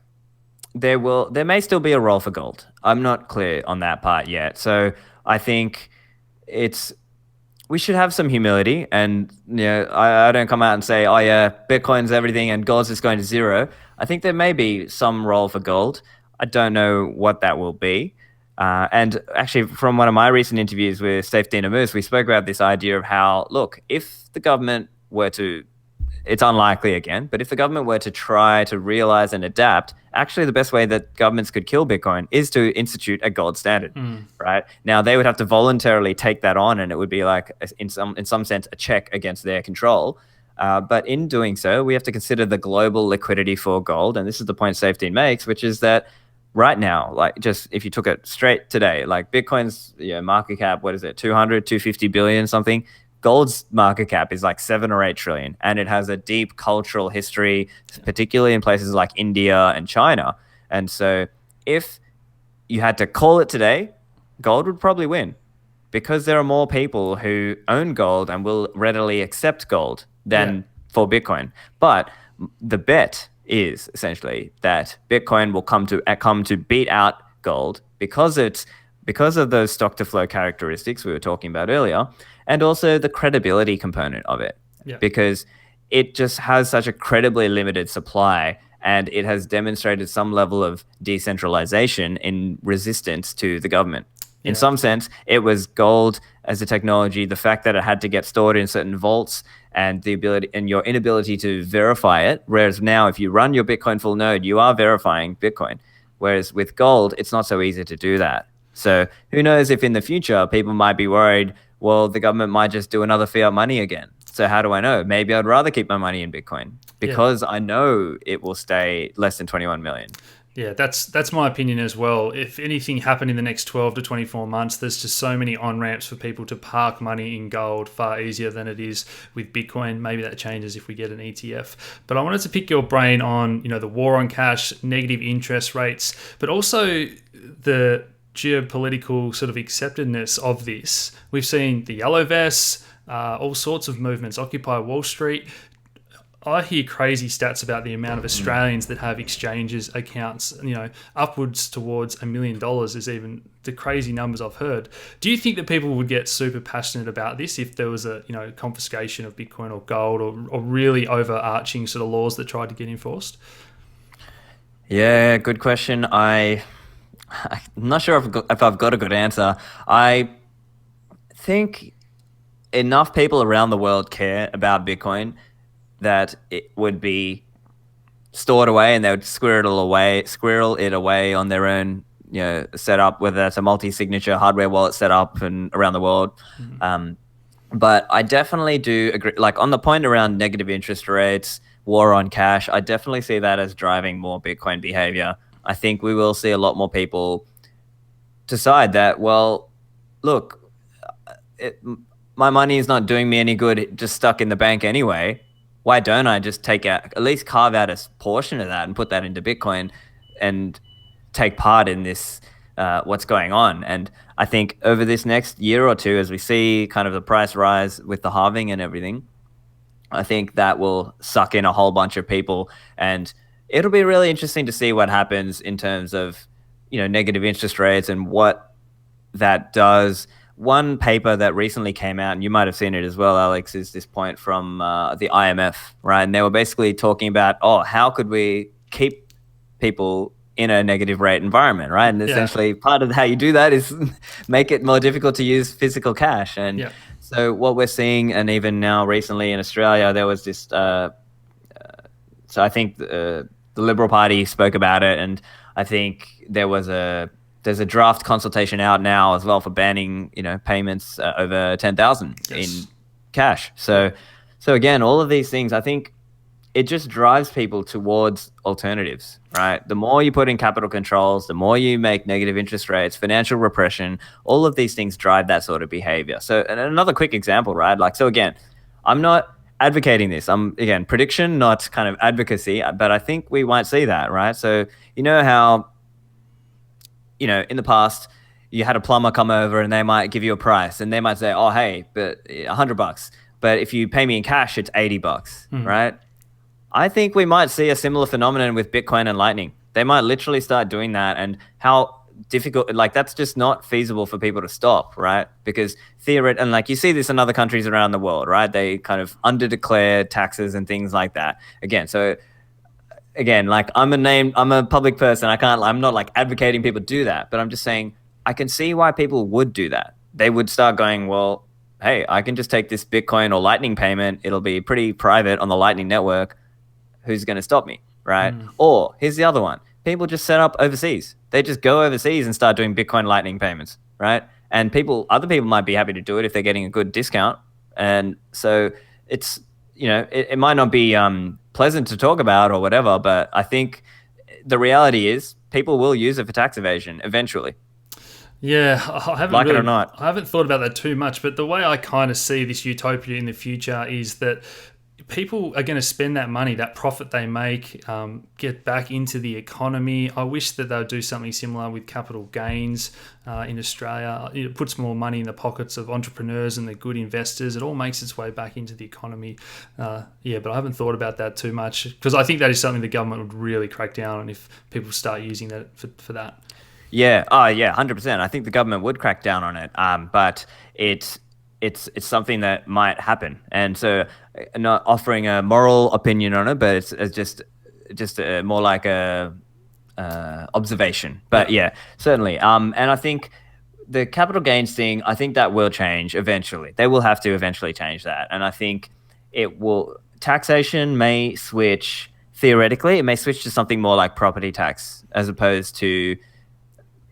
there may still be a role for gold. I'm not clear on that part yet. So I think we should have some humility, and I don't come out and say, oh yeah, Bitcoin's everything and gold's just going to zero. I think there may be some role for gold. I don't know what that will be. And actually, from one of my recent interviews with Stephan Livera, we spoke about this idea of how, look, if the government were to it's unlikely again. But if the government were to try to realize and adapt, actually the best way that governments could kill Bitcoin is to institute a gold standard, right? Now they would have to voluntarily take that on, and it would be like, in some sense, a check against their control. But in doing so, we have to consider the global liquidity for gold. And this is the point Safety makes, which is that right now, like just if you took it straight today, like Bitcoin's market cap, what is it, 250 billion something? Gold's market cap is like 7 or 8 trillion. And it has a deep cultural history, particularly in places like India and China. And so if you had to call it today, gold would probably win, because there are more people who own gold and will readily accept gold than for Bitcoin. But the bet is essentially that Bitcoin will come to beat out gold because of those stock to flow characteristics we were talking about earlier, and also the credibility component of it, because it just has such a credibly limited supply, and it has demonstrated some level of decentralization in resistance to the government. In some sense, it was gold as a technology, the fact that it had to get stored in certain vaults and the ability and your inability to verify it. Whereas now, if you run your Bitcoin full node, you are verifying Bitcoin. Whereas with gold, it's not so easy to do that. So who knows if in the future people might be worried, well, the government might just do another fiat money again. So how do I know? Maybe I'd rather keep my money in Bitcoin because I know it will stay less than 21 million. Yeah, that's my opinion as well. If anything happened in the next 12 to 24 months, there's just so many on-ramps for people to park money in gold, far easier than it is with Bitcoin. Maybe that changes if we get an ETF. But I wanted to pick your brain on, the war on cash, negative interest rates, but also the geopolitical sort of acceptedness of this. We've seen the yellow vests, all sorts of movements, Occupy Wall Street. I hear crazy stats about the amount of Australians that have exchanges accounts, upwards towards $1 million is even the crazy numbers I've heard. Do you think that people would get super passionate about this if there was a, confiscation of Bitcoin or gold or really overarching sort of laws that tried to get enforced? Yeah, good question. I'm not sure if I've got a good answer. I think enough people around the world care about Bitcoin that it would be stored away, and they would squirrel it away on their own, setup, whether that's a multi-signature hardware wallet setup and around the world. But I definitely do agree, like on the point around negative interest rates, war on cash, I definitely see that as driving more Bitcoin behavior. I think we will see a lot more people decide that, well, look, my money is not doing me any good, just stuck in the bank anyway. Why don't I just at least carve out a portion of that and put that into Bitcoin and take part in this, what's going on? And I think over this next year or two, as we see kind of the price rise with the halving and everything, I think that will suck in a whole bunch of people. And it'll be really interesting to see what happens in terms of, negative interest rates and what that does. One paper that recently came out, and you might have seen it as well, Alex, is this point from the IMF, right? And they were basically talking about, how could we keep people in a negative rate environment, right? And essentially part of how you do that is make it more difficult to use physical cash. And so what we're seeing, and even now recently in Australia, there was this, so I think the Liberal Party spoke about it, and I think there's a draft consultation out now as well for banning, payments over 10,000 in cash. So again, all of these things, I think it just drives people towards alternatives, right? The more you put in capital controls, the more you make negative interest rates, financial repression, all of these things drive that sort of behavior. So, and another quick example, right? So again, I'm not advocating this. I'm, again, prediction, not kind of advocacy, but I think we might see that, right? So, how in the past, you had a plumber come over and they might give you a price, and they might say, oh, hey, but $100. But if you pay me in cash, it's $80, right? I think we might see a similar phenomenon with Bitcoin and Lightning. They might literally start doing that, and how difficult, that's just not feasible for people to stop, right? Because and you see this in other countries around the world, right? They kind of underdeclare taxes and things like that. Again, I'm a public person. I'm not advocating people do that, but I'm just saying I can see why people would do that. They would start going, well, hey, I can just take this Bitcoin or Lightning payment. It'll be pretty private on the Lightning network. Who's going to stop me, right? Or here's the other one. People just set up overseas. They just go overseas and start doing Bitcoin Lightning payments, right? And other people might be happy to do it if they're getting a good discount. And so it's, it might not be pleasant to talk about or whatever, but I think the reality is people will use it for tax evasion eventually. Yeah, I haven't Like it or not. I haven't thought about that too much, but the way I kind of see this utopia in the future is that people are going to spend that money, that profit they make, get back into the economy. I wish that they'll do something similar with capital gains in Australia. It puts more money in the pockets of entrepreneurs and the good investors. It all makes its way back into the economy. But I haven't thought about that too much because I think that is something the government would really crack down on if people start using that for that. Yeah. Oh, yeah, 100%. I think the government would crack down on it, but it's something that might happen. And so not offering a moral opinion on it, but it's just more like a observation. But yeah, certainly. And I think the capital gains thing, I think that will change eventually. They will have to eventually change that. And I think taxation may switch, theoretically, it may switch to something more like property tax as opposed to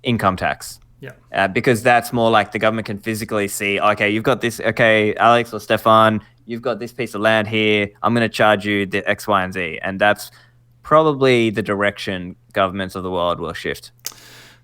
income tax. Yeah. Because that's more like the government can physically see, okay, you've got this, okay, Alex or Stephan, you've got this piece of land here. I'm going to charge you the X, Y, and Z. And that's probably the direction governments of the world will shift.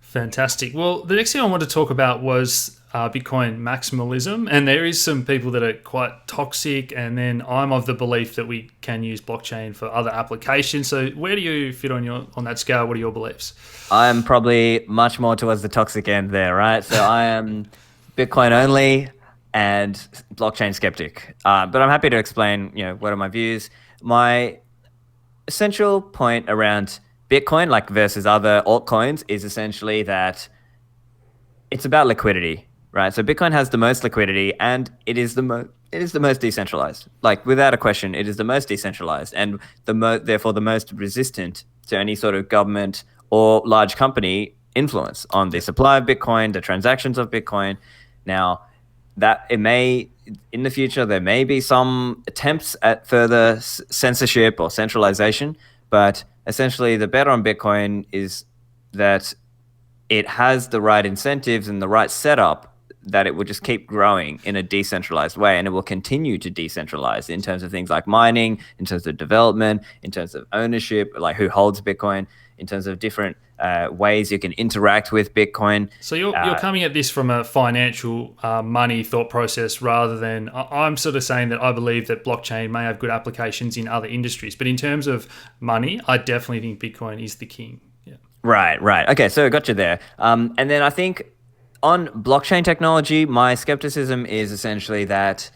Fantastic. Well, the next thing I wanted to talk about was Bitcoin maximalism. And there is some people that are quite toxic. And then I'm of the belief that we can use blockchain for other applications. So where do you fit on that scale? What are your beliefs? I'm probably much more towards the toxic end there, right? So I am Bitcoin only and blockchain skeptic. But I'm happy to explain, what are my views. My essential point around Bitcoin, like versus other altcoins, is essentially that it's about liquidity, right? So Bitcoin has the most liquidity, and it is the most decentralized. Like without a question, it is the most decentralized, and therefore the most resistant to any sort of government or large company influence on the supply of Bitcoin, the transactions of Bitcoin. Now, that it may, in the future, there may be some attempts at further censorship or centralization, but essentially the bet on Bitcoin is that it has the right incentives and the right setup that it will just keep growing in a decentralized way, and it will continue to decentralize in terms of things like mining, in terms of development, in terms of ownership, like who holds Bitcoin, in terms of different ways you can interact with Bitcoin. So you're coming at this from a financial money thought process rather than, I'm sort of saying that I believe that blockchain may have good applications in other industries, but in terms of money, I definitely think Bitcoin is the king. Yeah. Right. Okay, so I got you there. And then I think on blockchain technology, my skepticism is essentially that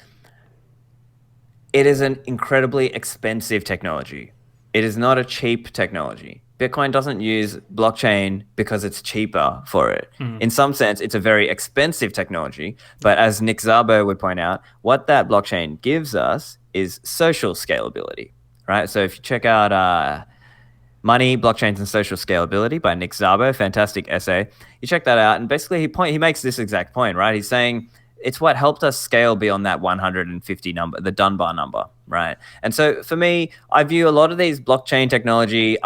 it is an incredibly expensive technology. It is not a cheap technology. Bitcoin doesn't use blockchain because it's cheaper for it. In some sense, it's a very expensive technology. But as Nick Szabo would point out, what that blockchain gives us is social scalability, right? So if you check out Money, Blockchains, and Social Scalability by Nick Szabo, fantastic essay. You check that out, and basically he makes this exact point, right? He's saying it's what helped us scale beyond that 150 number, the Dunbar number, right? And so for me, I view a lot of these blockchain technology,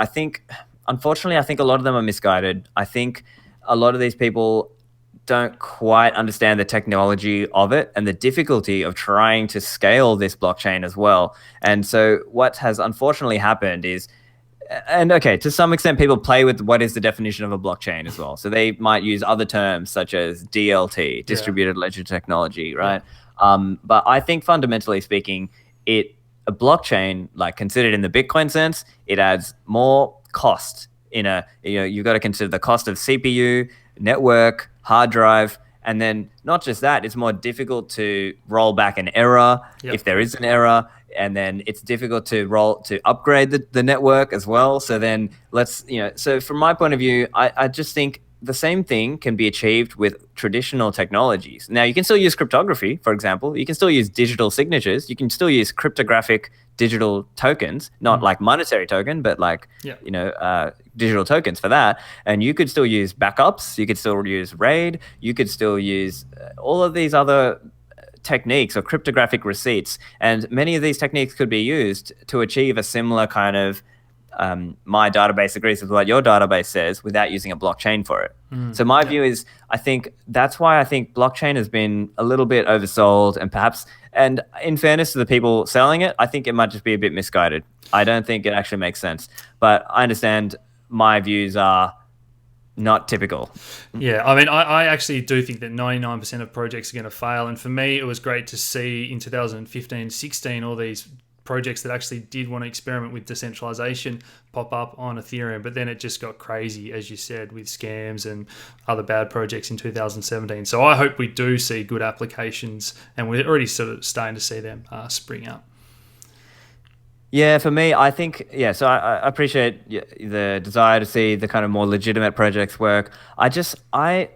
unfortunately, I think a lot of them are misguided. I think a lot of these people don't quite understand the technology of it and the difficulty of trying to scale this blockchain as well. And so what has unfortunately happened is, and okay, to some extent, people play with what is the definition of a blockchain as well. So they might use other terms such as DLT, distributed ledger technology, right? But I think fundamentally speaking, a blockchain, like considered in the Bitcoin sense, it adds more cost you've got to consider the cost of CPU, network, hard drive, and then not just that, it's more difficult to roll back an error if there is an error. And then it's difficult to upgrade the network as well. So then so from my point of view, I just think the same thing can be achieved with traditional technologies. Now, you can still use cryptography, for example. You can still use digital signatures. You can still use cryptographic digital tokens, not like monetary token, but like, digital tokens for that. And you could still use backups. You could still use RAID. You could still use all of these other techniques or cryptographic receipts, and many of these techniques could be used to achieve a similar kind of my database agrees with what your database says without using a blockchain for it. So my view is, I think that's why I think blockchain has been a little bit oversold, and perhaps, and in fairness to the people selling it, I think it might just be a bit misguided. I don't think it actually makes sense, but I understand my views are not typical. Yeah, I mean, I actually do think that 99% of projects are going to fail. And for me, it was great to see in 2015-16 all these projects that actually did want to experiment with decentralization pop up on Ethereum. But then it just got crazy, as you said, with scams and other bad projects in 2017. So I hope we do see good applications, and we're already sort of starting to see them spring up. Yeah, for me, I think, so I appreciate the desire to see the kind of more legitimate projects work. The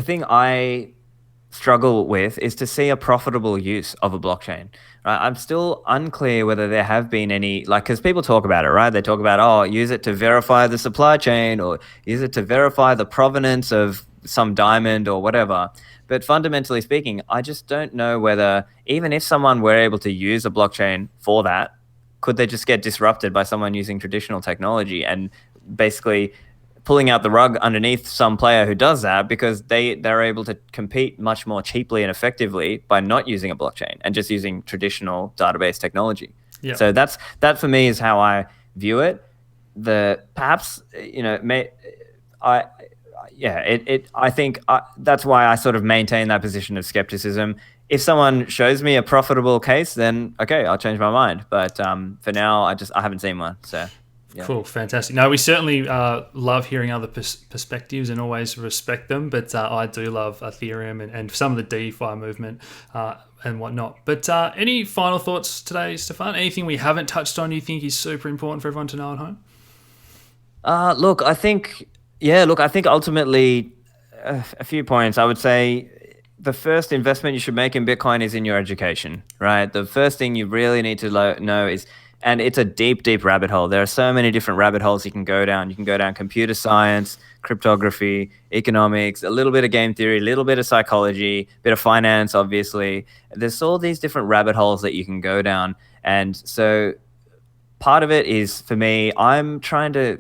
thing I struggle with is to see a profitable use of a blockchain. Right? I'm still unclear whether there have been any, because people talk about it, right? They talk about, use it to verify the supply chain, or use it to verify the provenance of some diamond or whatever. But fundamentally speaking, I just don't know whether, even if someone were able to use a blockchain for that, could they just get disrupted by someone using traditional technology and basically pulling out the rug underneath some player who does that, because they're able to compete much more cheaply and effectively by not using a blockchain and just using traditional database technology. Yeah. So that for me is how I view it. I think that's why I sort of maintain that position of skepticism. If someone shows me a profitable case, then okay, I'll change my mind. But for now, I haven't seen one. So yeah. Cool, fantastic. No, we certainly love hearing other perspectives and always respect them. But I do love Ethereum and some of the DeFi movement and whatnot. But any final thoughts today, Stephan? Anything we haven't touched on you think is super important for everyone to know at home? I think ultimately a few points. I would say the first investment you should make in Bitcoin is in your education, right? The first thing you really need to know is, and it's a deep, deep rabbit hole. There are so many different rabbit holes you can go down. You can go down computer science, cryptography, economics, a little bit of game theory, a little bit of psychology, a bit of finance, obviously. There's all these different rabbit holes that you can go down. And so part of it is, for me, I'm trying to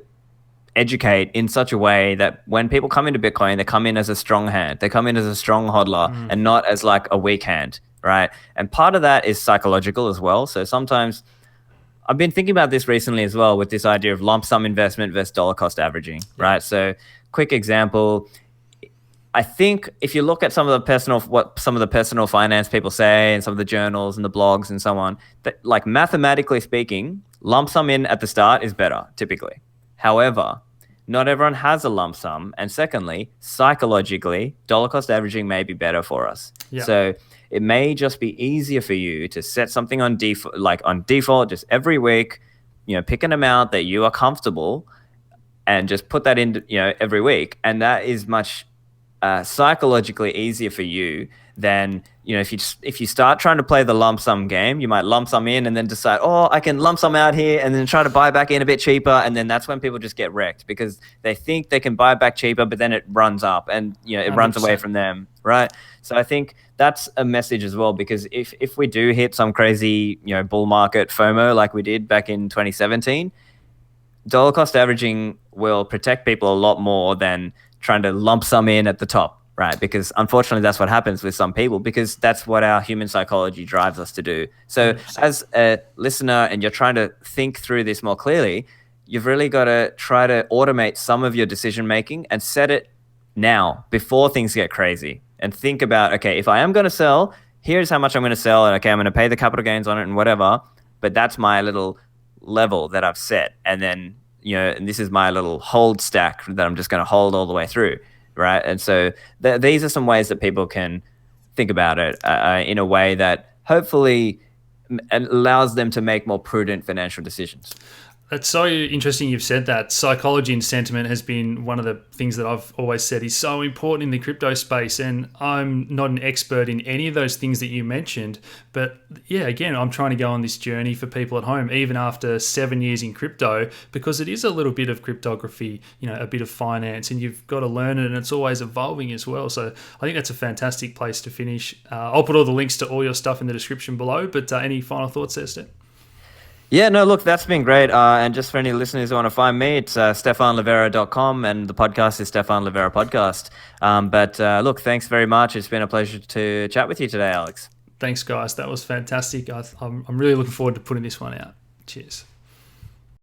educate in such a way that when people come into Bitcoin, they come in as a strong hand. They come in as a strong hodler and not as like a weak hand, right? And part of that is psychological as well. So sometimes I've been thinking about this recently as well, with this idea of lump sum investment versus dollar cost averaging, right? So quick example, I think if you look at what some of the personal finance people say and some of the journals and the blogs and so on, that, like, mathematically speaking, lump sum in at the start is better typically. However, not everyone has a lump sum. And secondly, psychologically, dollar cost averaging may be better for us. Yeah. So it may just be easier for you to set something on default, just every week, pick an amount that you are comfortable and just put that in, every week. And that is much psychologically easier for you than, if you start trying to play the lump sum game, you might lump sum in and then decide, I can lump sum out here, and then try to buy back in a bit cheaper. And then that's when people just get wrecked, because they think they can buy back cheaper, but then it runs up and, it 100%. Runs away from them. Right. So I think that's a message as well, because if we do hit some crazy, bull market FOMO like we did back in 2017, dollar cost averaging will protect people a lot more than trying to lump sum in at the top. Right, because unfortunately that's what happens with some people, because that's what our human psychology drives us to do. So as a listener, and you're trying to think through this more clearly, you've really got to try to automate some of your decision making and set it now before things get crazy. And think about, okay, if I am going to sell, here's how much I'm going to sell, and okay, I'm going to pay the capital gains on it and whatever, but that's my little level that I've set. And then, and this is my little hold stack that I'm just going to hold all the way through. Right. And so these are some ways that people can think about it in a way that hopefully allows them to make more prudent financial decisions. That's so interesting you've said that. Psychology and sentiment has been one of the things that I've always said is so important in the crypto space. And I'm not an expert in any of those things that you mentioned. But yeah, again, I'm trying to go on this journey for people at home, even after 7 years in crypto, because it is a little bit of cryptography, a bit of finance, and you've got to learn it, and it's always evolving as well. So I think that's a fantastic place to finish. I'll put all the links to all your stuff in the description below. But any final thoughts there, Steph? Yeah, no, look, that's been great. And just for any listeners who want to find me, it's stephanlivera.com, and the podcast is Stephan Livera Podcast. But look, thanks very much. It's been a pleasure to chat with you today, Alex. Thanks, guys. That was fantastic. I'm really looking forward to putting this one out. Cheers.